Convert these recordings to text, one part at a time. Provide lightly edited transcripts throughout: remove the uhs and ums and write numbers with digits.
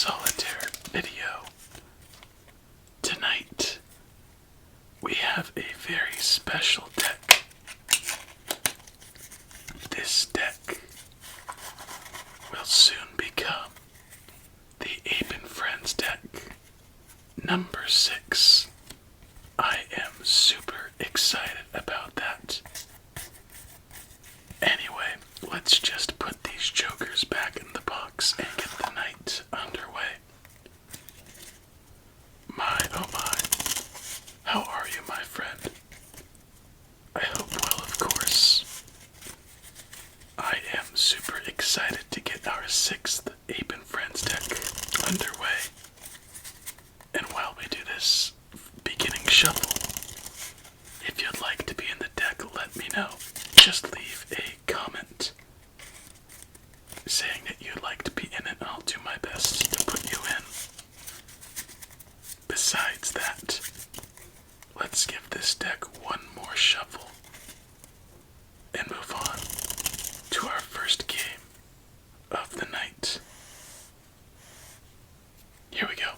Solitaire video. Tonight, we have a very special deck. This deck will soon become the Ape and Friends deck number 6. I am super excited about that. Anyway, let's just put these jokers back in the box and get the night underway. My oh my, how are you, my friend? I hope well, of course. I am super excited to get our 6th Ape and Friends deck underway. And while we do this beginning shuffle, if you'd like to be in the deck, let me know. Just leave a comment saying that you'd like to be in it, and I'll do my best to put you in. Besides that, let's give this deck one more shuffle and move on to our first game of the night. Here we go.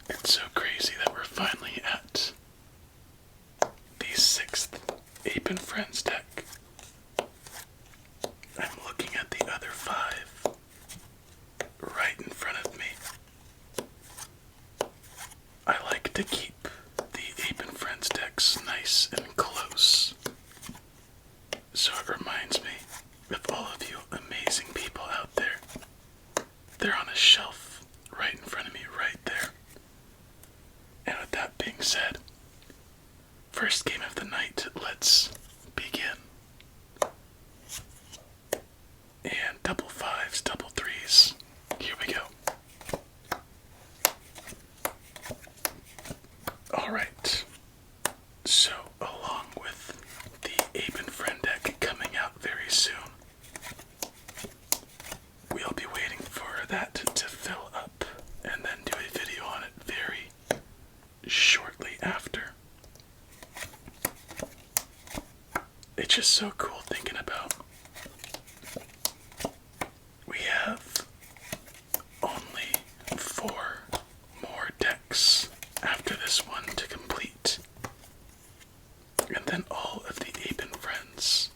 It's so crazy that we're finally at the 6th Ape and Friends deck. I'm looking at the other 5 right in front of me. I like to keep the Ape and Friends decks nice and close, so it reminds me of all of you amazing people out there. They're on a shelf right in front of me right there. And with that being said, first game of the night, let's begin. And double 5s, double 3s. Here we go. Alright. So, along with the Ape and Friend deck coming out very soon, we'll be waiting for that to fill up and then do a video on it very shortly after. It's just so cool thinking about we have only 4 more decks after this one to complete, and then all of the Ape and Friends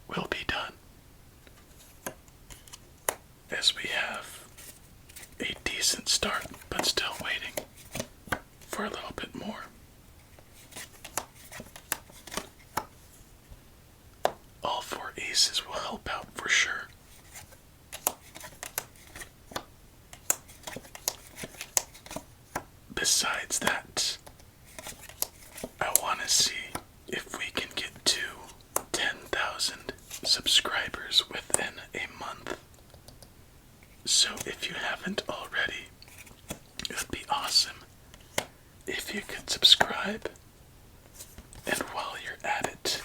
will be done, as we have a decent start but still waiting for a little bit more. All 4 aces will help out for sure. Besides that, I want to see if we can get to 10,000 subscribers within a month. So if you haven't already, it would be awesome if you could subscribe, and while you're at it,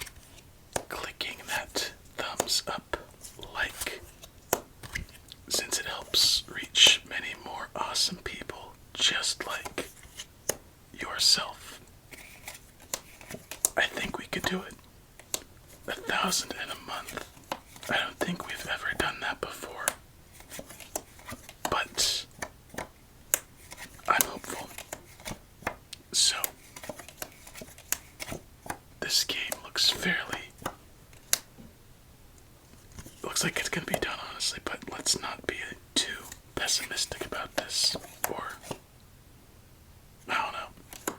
clicking that thumbs up like, since it helps reach many more awesome people just like yourself. I think we could do it. 1,000 in a month. I don't think we've ever done that before, but I'm hopeful. So, this game looks like it's gonna be done, honestly, but let's not be too pessimistic about this, or I don't know.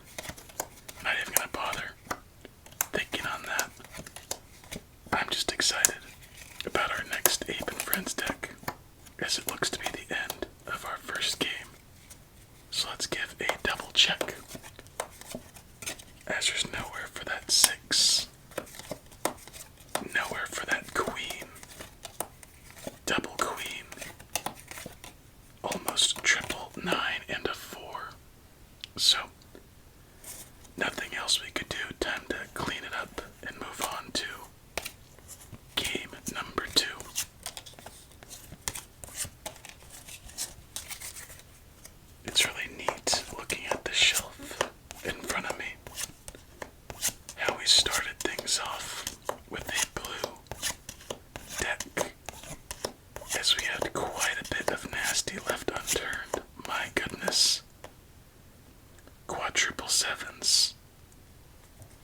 I'm not even gonna bother thinking on that. I'm just excited about our next Ape and Friends deck, as it looks to be the end of our first game. So let's give a double check, as there's nowhere for that 6, nowhere for that queen, double queen, almost triple 9 and a 4. So, nothing else we could do. Time to clean it up and move on to game number 2. It's really neat looking at the shelf in front of me. How we unturned. My goodness. Quadruple sevens.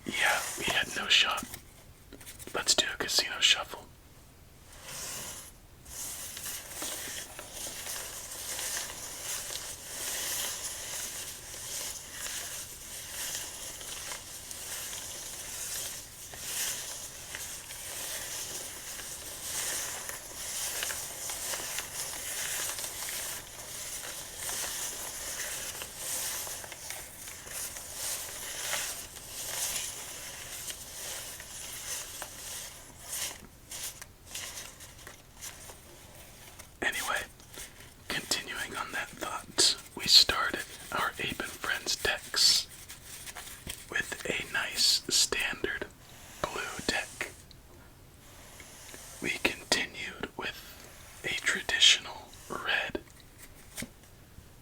Yeah, we had no shot. Let's do a casino shuffle. Anyway, continuing on that thought, we started our Ape and Friends decks with a nice standard blue deck. We continued with a traditional red,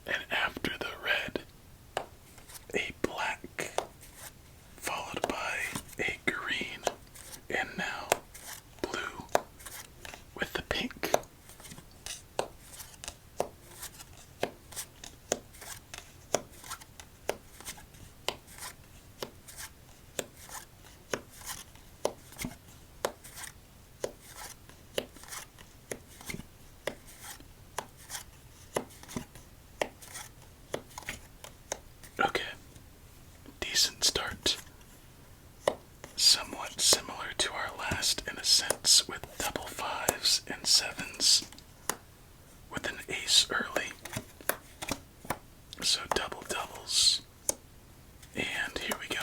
and after the red, a black, followed by a green, and now blue with the pink. Okay, decent start. Somewhat similar to our last in a sense, with double fives and sevens, with an ace early. So double doubles. And here we go.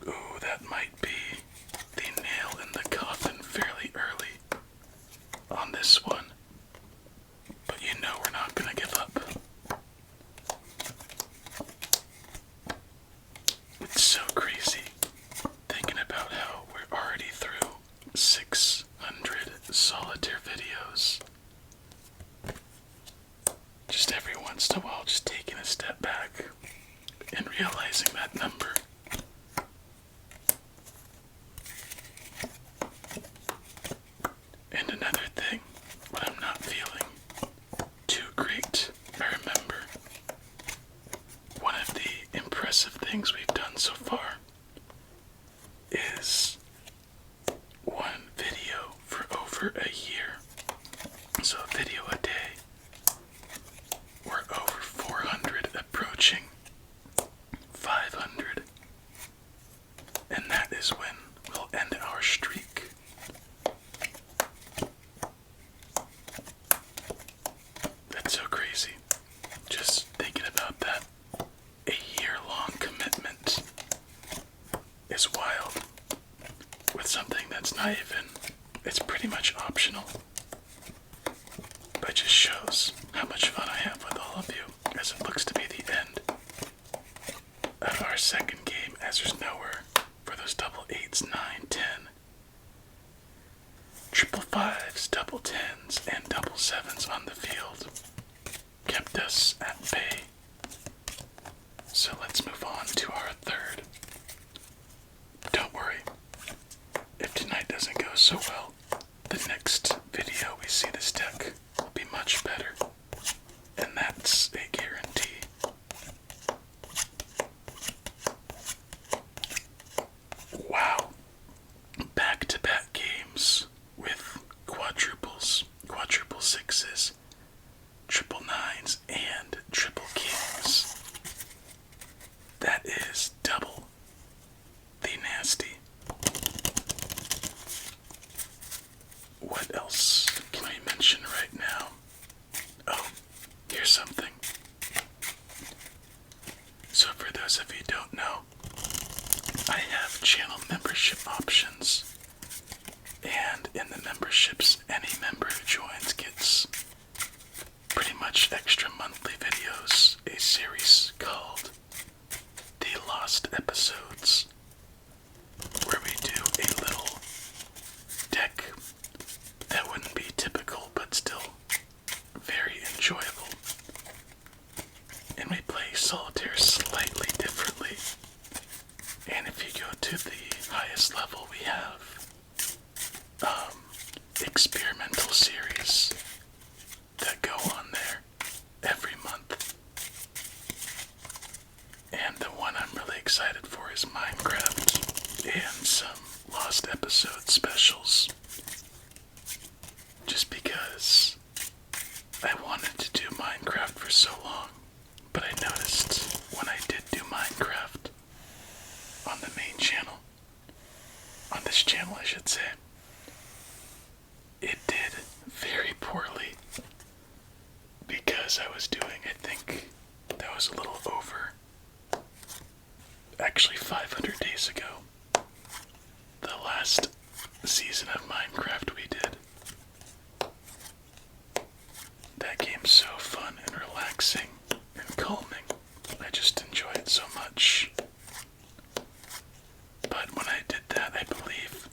Ooh, that might be the nail in the coffin fairly early on this one. But you know we're not gonna give up. It's so crazy thinking about how we're already through 600 solitaire videos. Just every once in a while, just taking a step back and realizing that number. And another thing, when I'm not feeling too great, I remember one of the impressive things we've done so far is one video for over a year. So a video a day. We're over 400, approaching 500. And that is when we'll end our streak. That's so crazy. Just thinking about that. A year-long commitment is wild. With something that's not even, it's pretty much optional. But it just shows how much fun I have with all of you, as it looks to be the end of our second game, as there's nowhere for those double eights, 9, 10, triple fives, double tens, and double sevens on the field. Kept us at bay. So let's move on to our third. Don't worry, if tonight doesn't go so well, the next video we see this deck will be much better. And that's a guarantee. Wow. Back-to-back games with quadruples, quadruple sixes, triple nines, and triple kings. That is double the nasty. What else can I mention right now? Oh, here's something. So for those of you who don't know, I have channel membership options. And in the memberships, any member who joins gets pretty much extra monthly videos, a series called The Lost Episodes, where we do a little deck that wouldn't be typical but still very enjoyable. And we play Solitaire slightly differently to the highest level, we have experimental series that go on there every month. And the one I'm really excited for is Minecraft and some Lost Episode specials. Just because I wanted to do Minecraft for so long, but I noticed when I did do Minecraft on the main channel, on this channel I should say, it did very poorly because I was doing, I think that was a little over, actually 500 days ago, the last season of Minecraft we did. That game's so fun and relaxing and calming. I just enjoy it so much. But when I did that, I believe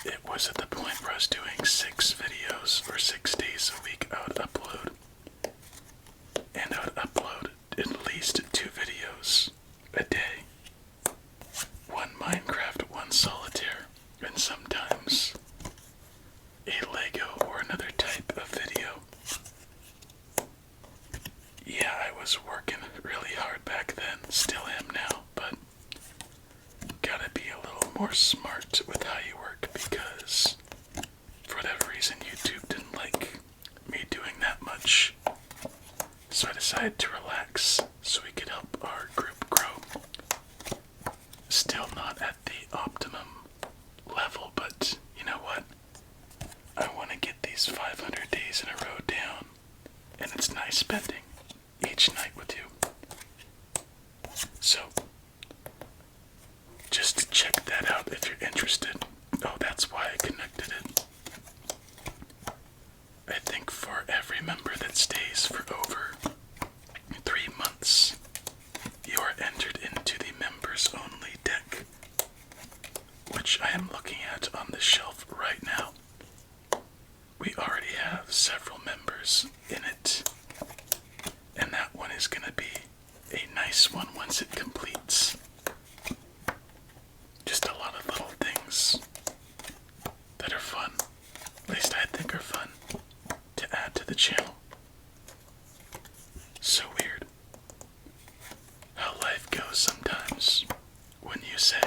it was at the point where I was doing 6 videos or 6 days a week I would upload. And I would upload at least 2 videos a day. One Minecraft, one Solitaire, and sometimes a Lego or another type of video. Yeah, I was working really hard back then, still am now, but gotta be a little more smart with how you work because for whatever reason YouTube didn't like me doing that much. So I decided to relax so we could help our group grow. Still not at the optimum level, but you know what? I want to get these 500 days in a row down, and it's nice spending each night with you. So, just check that out if you're interested. Oh, that's why I connected it. I think for every member that stays for over 3 months, you are entered into the members only deck, which I am looking at on the shelf right now. We already have several members in it, and that one is going to be a nice one once it completes. Just a lot of little things that are fun, at least I think are fun, to add to the channel. So weird how life goes sometimes, wouldn't you say?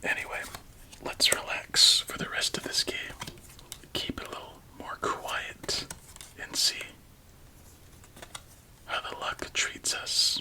Anyway, let's relax for the rest of this game. Keep it a little more quiet and see how the luck treats us.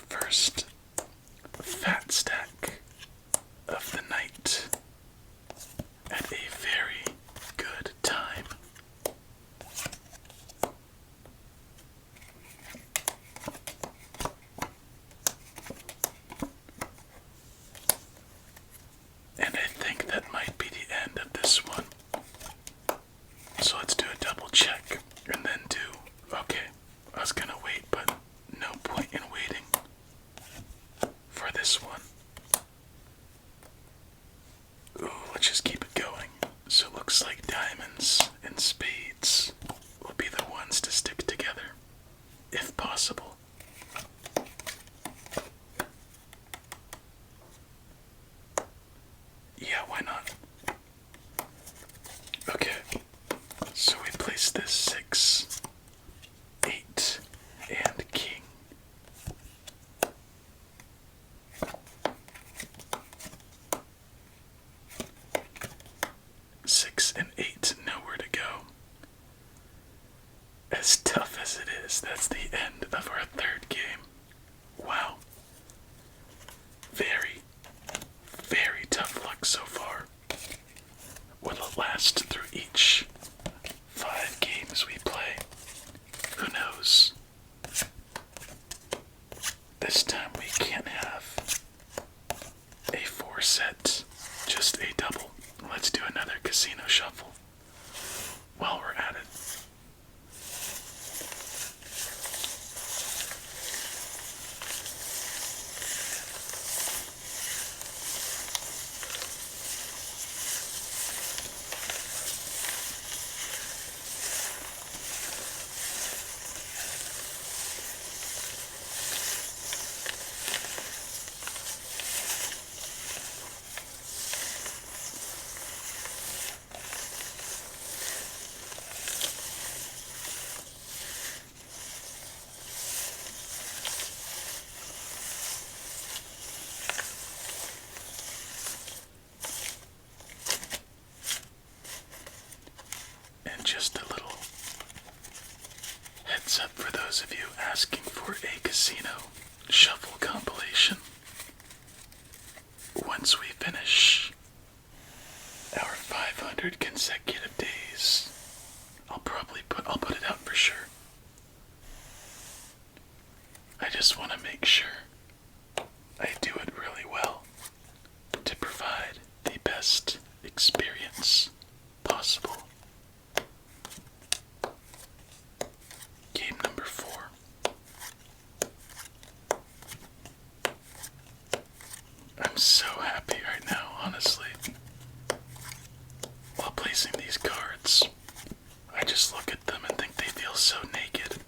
First fat stack of the night at a very good time. And I think that might be the end of this one. So let's do a double check and then do, okay, I was gonna wait, but no point in waiting. As tough as it is, that's the end of our third game. Wow. Very, very tough luck so far. Will it last through each 5 games we play? Who knows? This time we can't have a 4 set, just a double. Let's do another casino shuffle while we're at it. Just a little heads up for those of you asking for a casino shuffle compilation. Once we finish our 500 consecutive days, I'll put it out for sure. I just want to make sure I do it really well to provide the best experience possible. Game number 4. I'm so happy right now, honestly. While placing these cards, I just look at them and think they feel so naked.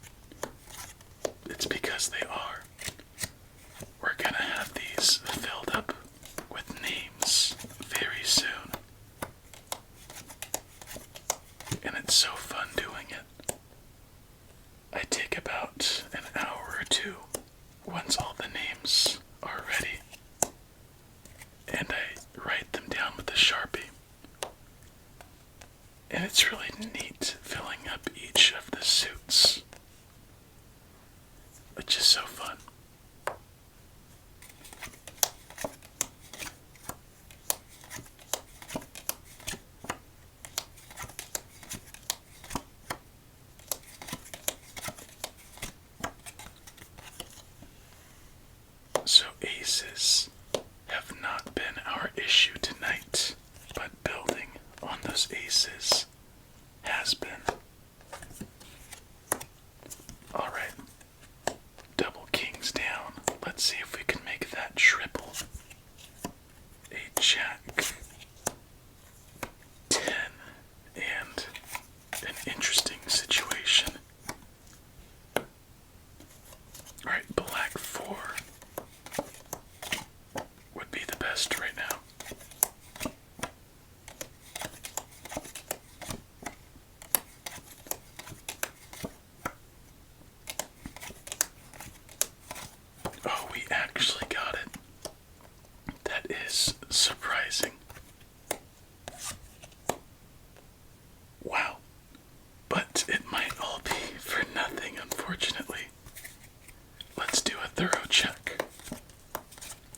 It's because they are. We're gonna have these filled up with names very soon. And it's so fun doing it. I take about an hour or 2 once all the names are ready, and I write them down with a Sharpie. And it's really neat filling up each of the suits. It's just so fun. So aces have not been our issue tonight, but building on those aces has been. Alright, double kings down. Let's see if we can make that triple. A jack, 10, and an interesting situation. Alright, black 4. Would be the best right now. Oh, we actually got it. That is surprising. Wow. But it might all be for nothing, unfortunately. Let's do a thorough check,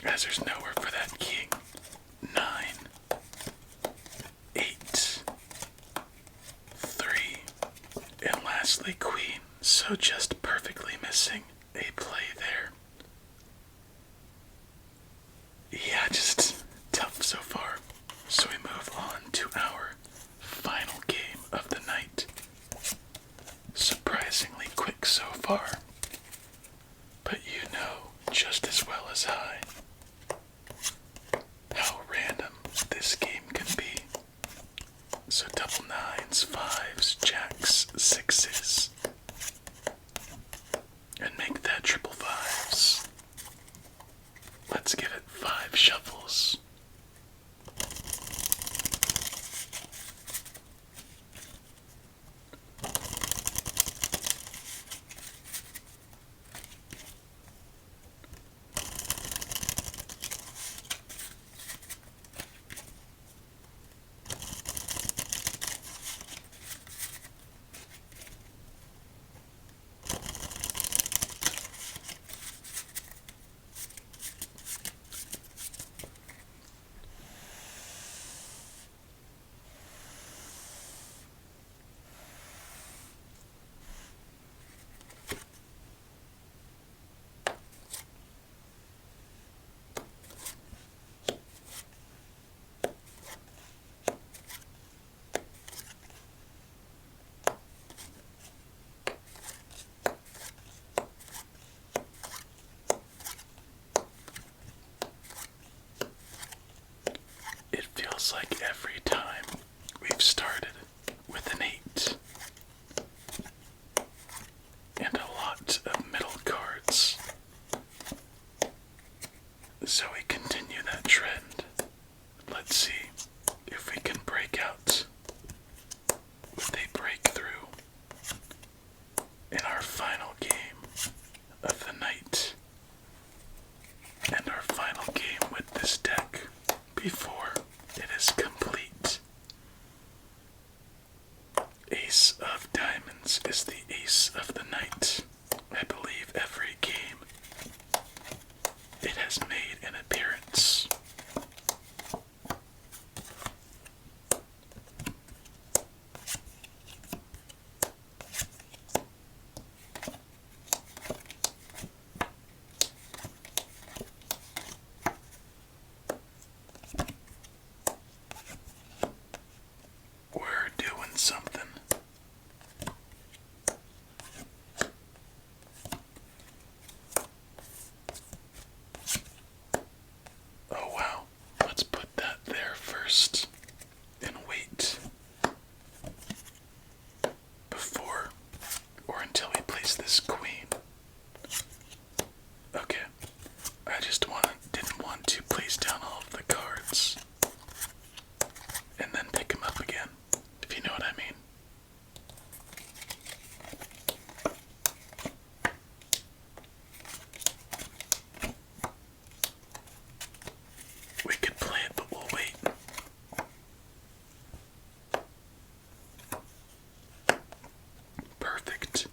as there's nowhere for that king. 9, 8, 3, and lastly queen. So just perfectly missing a play there. Yeah, just tough so far. So we move on to our final game of the night. Surprisingly quick so far, but you know just as well as I how random this game can be. So double 9s, 5s, jacks, 6s, and make that triple 5s. Let's give it 5 shuffles. Cards is the Ace of the Night. I believe every game it has made an appearance. We're doing something. Oh wow, let's put that there first and wait before or until we place this queen. Okay, I just didn't want to place down all of the cards and then pick them up again, if you know what I mean. We could play it, but we'll wait. Perfect.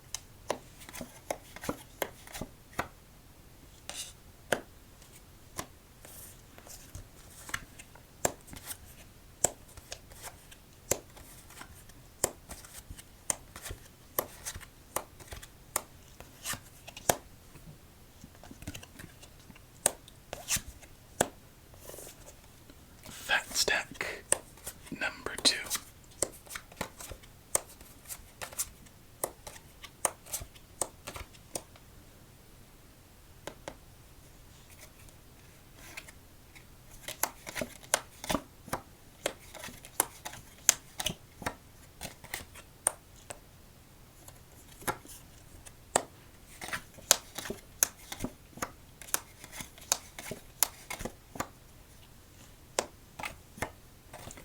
Fat stack number 2.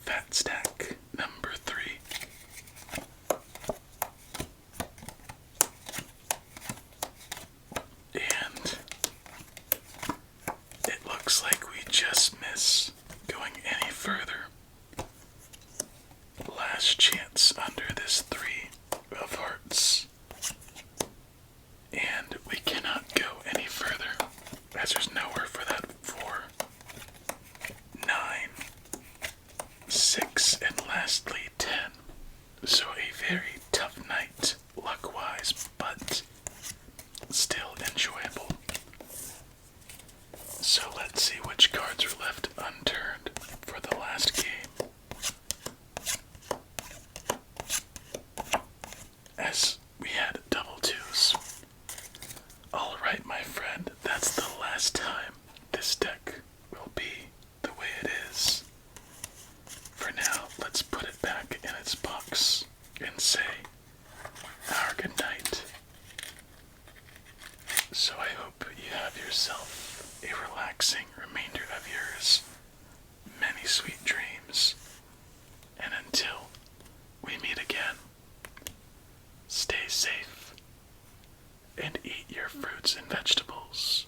Fat stack number 3. And it looks like we just miss going any further. Last chance under this 3 of hearts. And we cannot go any further, as there's nowhere for that 4, 9, 6, and lastly 10. So a very tough night, luck-wise, but still enjoyable. So let's see which cards are left unturned for the last game. As we had double 2s. Alright, my friend, that's the last time this deck will be the way it is. For now, let's put it back in its box and say our good night. So I hope you have yourself a relaxing remainder of yours. Many sweet dreams. And until we meet again, stay safe and eat your fruits and vegetables.